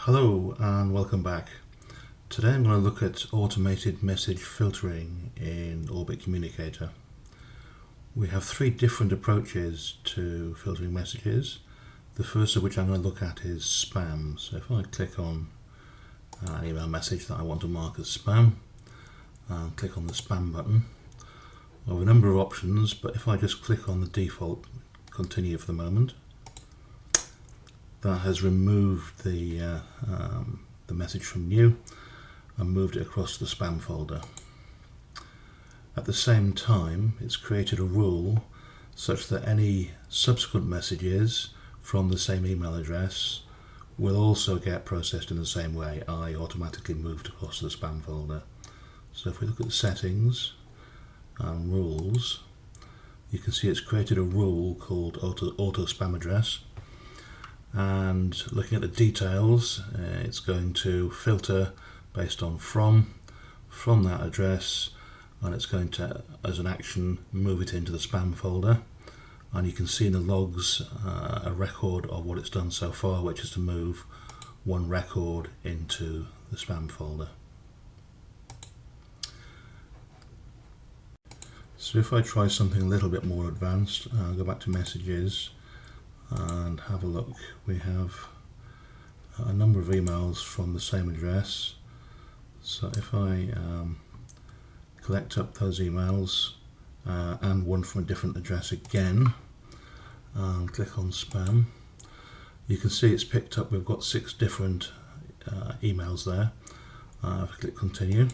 Hello and welcome back. Today I'm going to look at automated message filtering in Orbit Communicator. We have three different approaches to filtering messages. The first of which I'm going to look at is spam. So if I click on an email message that I want to mark as spam and click on the spam button, I have a number of options, but if I just click on the default continue for the moment, that has removed the message from new and moved it across to the spam folder. At the same time, it's created a rule such that any subsequent messages from the same email address will also get processed in the same way, i.e. automatically moved across to the spam folder. So if we look at the settings and rules, you can see it's created a rule called auto spam address. And looking at the details, it's going to filter based on from that address, and it's going to, as an action, move it into the spam folder. And you can see in the logs a record of what it's done so far, which is to move one record into the spam folder. So if I try something a little bit more advanced, I'll go back to messages and have a look. We have a number of emails from the same address. So if I collect up those emails and one from a different address again and click on spam, you can see it's picked up. We've got 6 different emails there. If I click continue,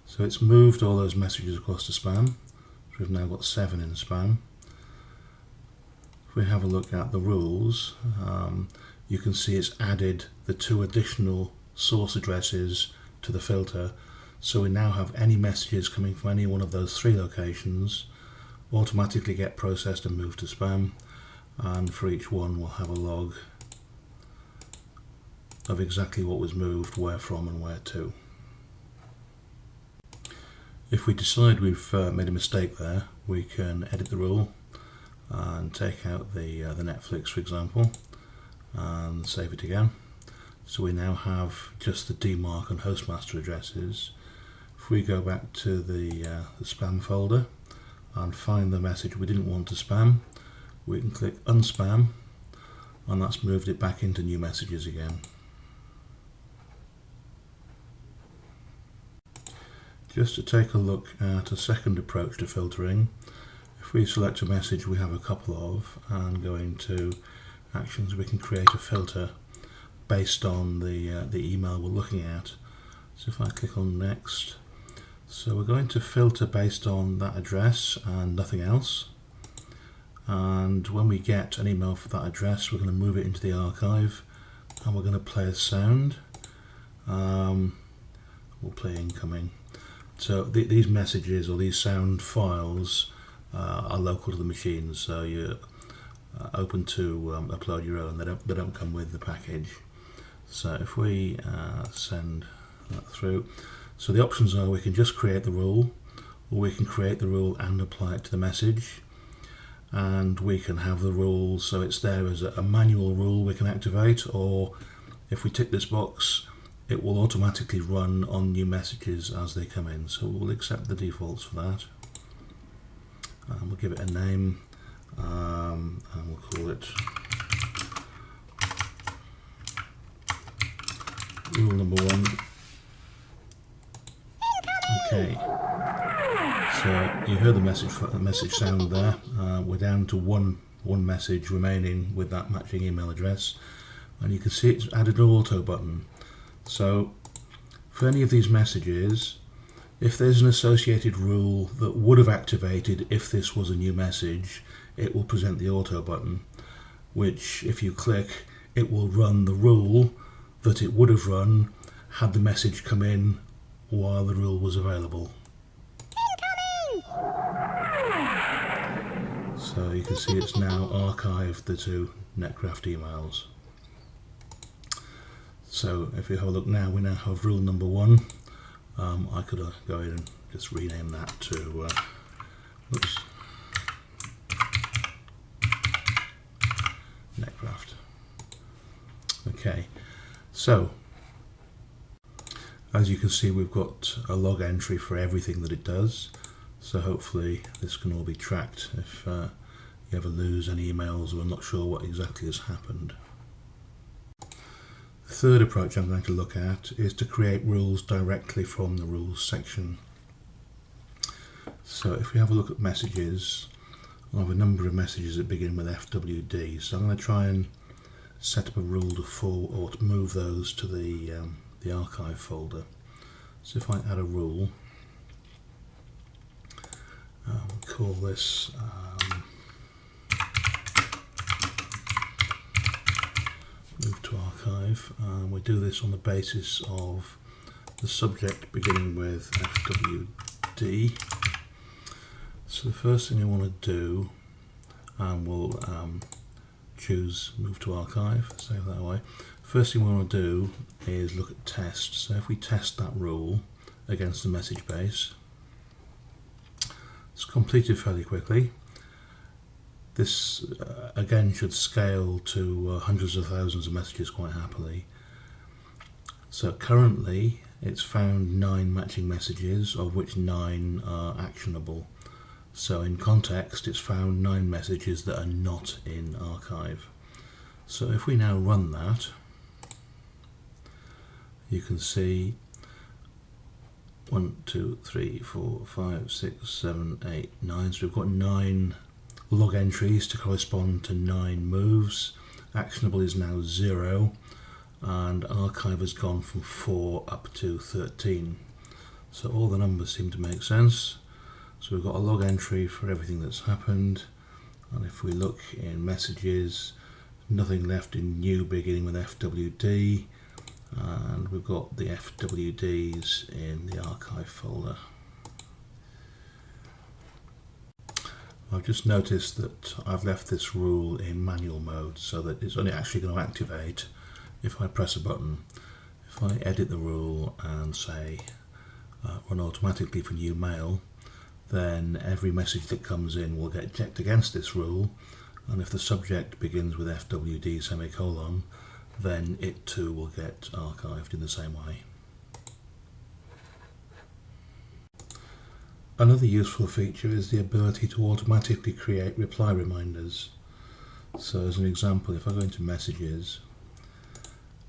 so it's moved all those messages across to spam. So we've now got 7 in spam. If we have a look at the rules, you can see it's added the 2 additional source addresses to the filter, so we now have any messages coming from any one of those 3 locations automatically get processed and moved to spam, and for each one we'll have a log of exactly what was moved, where from and where to. If we decide we've made a mistake there, we can edit the rule and take out the Netflix, for example, and save it again. So we now have just the DMARC and hostmaster addresses. If we go back to the spam folder and find the message we didn't want to spam, we can click unspam, and that's moved it back into new messages again. Just to take a look at a second approach to filtering, if we select a message we have a couple of and go into actions, we can create a filter based on the email we're looking at. So if I click on next, so we're going to filter based on that address and nothing else, and when we get an email for that address we're going to move it into the archive and we're going to play a sound. We'll play incoming. So these messages or these sound files are local to the machine, so you're open to upload your own. They don't come with the package. So if we send that through, so the options are we can just create the rule, or we can create the rule and apply it to the message, and we can have the rule so it's there as a manual rule we can activate, or if we tick this box it will automatically run on new messages as they come in. So we'll accept the defaults for that. We'll give it a name, and we'll call it rule number 1. Okay, so you heard the message sound there. We're down to one message remaining with that matching email address, and you can see it's added an auto button. So for any of these messages, if there's an associated rule that would have activated if this was a new message, it will present the auto button, which if you click, it will run the rule that it would have run had the message come in while the rule was available. So you can see it's now archived the 2 Netcraft emails. So if you have a look now, we now have rule number 1. I could go ahead and just rename that to Netcraft. Okay, So as you can see, we've got a log entry for everything that it does, so hopefully this can all be tracked if you ever lose any emails or are not sure what exactly has happened. The third approach I'm going to look at is to create rules directly from the rules section. So if we have a look at messages, I have a number of messages that begin with FWD, so I'm going to try and set up a rule to move those to the archive folder. So if I add a rule, call this move to archive, and we do this on the basis of the subject beginning with FWD. So the first thing I want to do, and we'll choose move to archive, save that away. First thing we want to do is look at test. So if we test that rule against the message base, it's completed fairly quickly. This again should scale to hundreds of thousands of messages quite happily. So currently it's found 9 matching messages, of which 9 are actionable. So in context, it's found 9 messages that are not in archive. So if we now run that, you can see 1, 2, 3, 4, 5, 6, 7, 8, 9. So we've got 9 log entries to correspond to 9 moves. Actionable is now 0, and archive has gone from 4 up to 13. So all the numbers seem to make sense. So we've got a log entry for everything that's happened, and if we look in messages, nothing left in new beginning with FWD, and we've got the FWDs in the archive folder. I've just noticed that I've left this rule in manual mode so that it's only actually going to activate if I press a button. If I edit the rule and say run automatically for new mail, then every message that comes in will get checked against this rule, and if the subject begins with FWD semicolon, then it too will get archived in the same way. Another useful feature is the ability to automatically create reply reminders. So as an example, if I go into messages,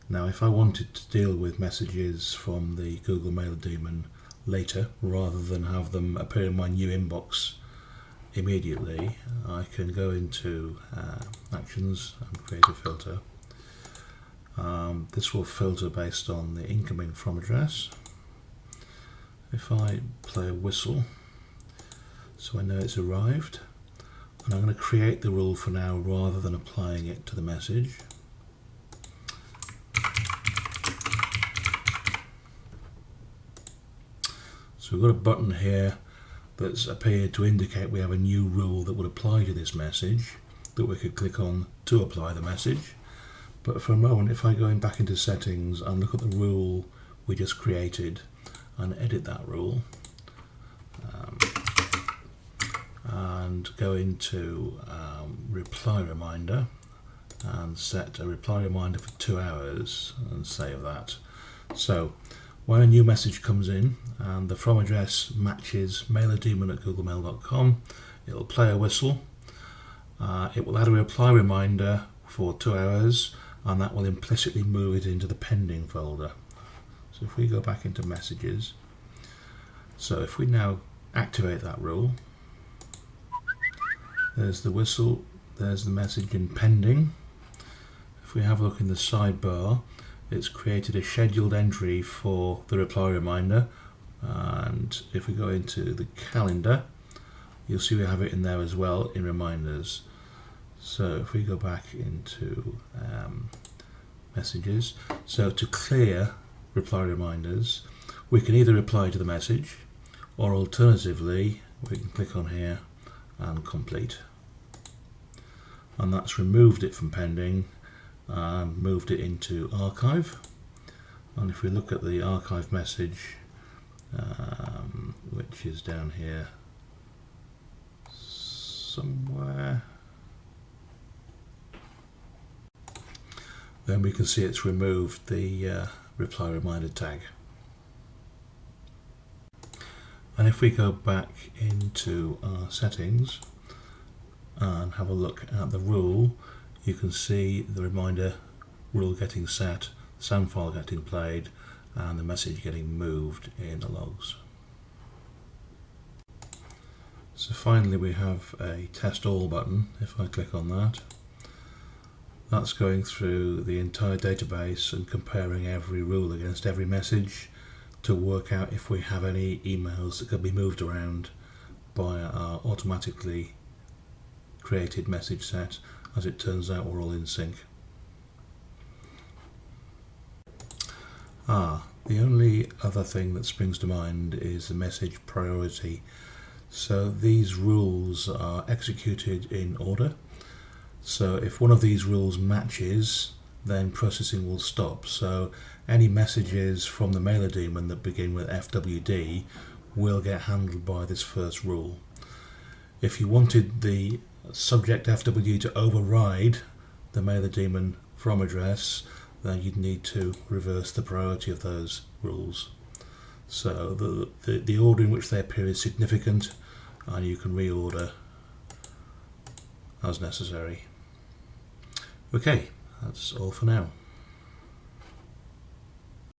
now if I wanted to deal with messages from the Google Mail daemon later, rather than have them appear in my new inbox immediately, I can go into actions and create a filter. This will filter based on the incoming from address. If I play a whistle, so I know it's arrived, and I'm going to create the rule for now rather than applying it to the message. So we've got a button here that's appeared to indicate we have a new rule that would apply to this message that we could click on to apply the message. But for a moment, if I go back into settings and look at the rule we just created and edit that rule, and go into reply reminder and set a reply reminder for 2 hours and save that. So when a new message comes in and the from address matches mailerdaemon@googlemail.com, it'll play a whistle. It will add a reply reminder for 2 hours, and that will implicitly move it into the pending folder. So if we go back into messages, so if we now activate that rule, there's the whistle, there's the message in pending. If we have a look in the sidebar, it's created a scheduled entry for the reply reminder, and if we go into the calendar, you'll see we have it in there as well in reminders. So if we go back into messages, so to clear reply reminders, we can either reply to the message, or alternatively we can click on here and complete, and that's removed it from pending and moved it into archive. And if we look at the archive message, which is down here somewhere, then we can see it's removed the reply reminder tag. And if we go back into our settings and have a look at the rule, you can see the reminder rule getting set, the sound file getting played, and the message getting moved in the logs. So finally we have a test all button. If I click on that, that's going through the entire database and comparing every rule against every message to work out if we have any emails that could be moved around by our automatically created message set. As it turns out, we're all in sync. The only other thing that springs to mind is the message priority. So these rules are executed in order. So if one of these rules matches, then processing will stop. So any messages from the mailer daemon that begin with FWD will get handled by this first rule. If you wanted the subject FWD to override the mailer daemon from address, then you'd need to reverse the priority of those rules. So the order in which they appear is significant, and you can reorder as necessary. Okay, that's all for now.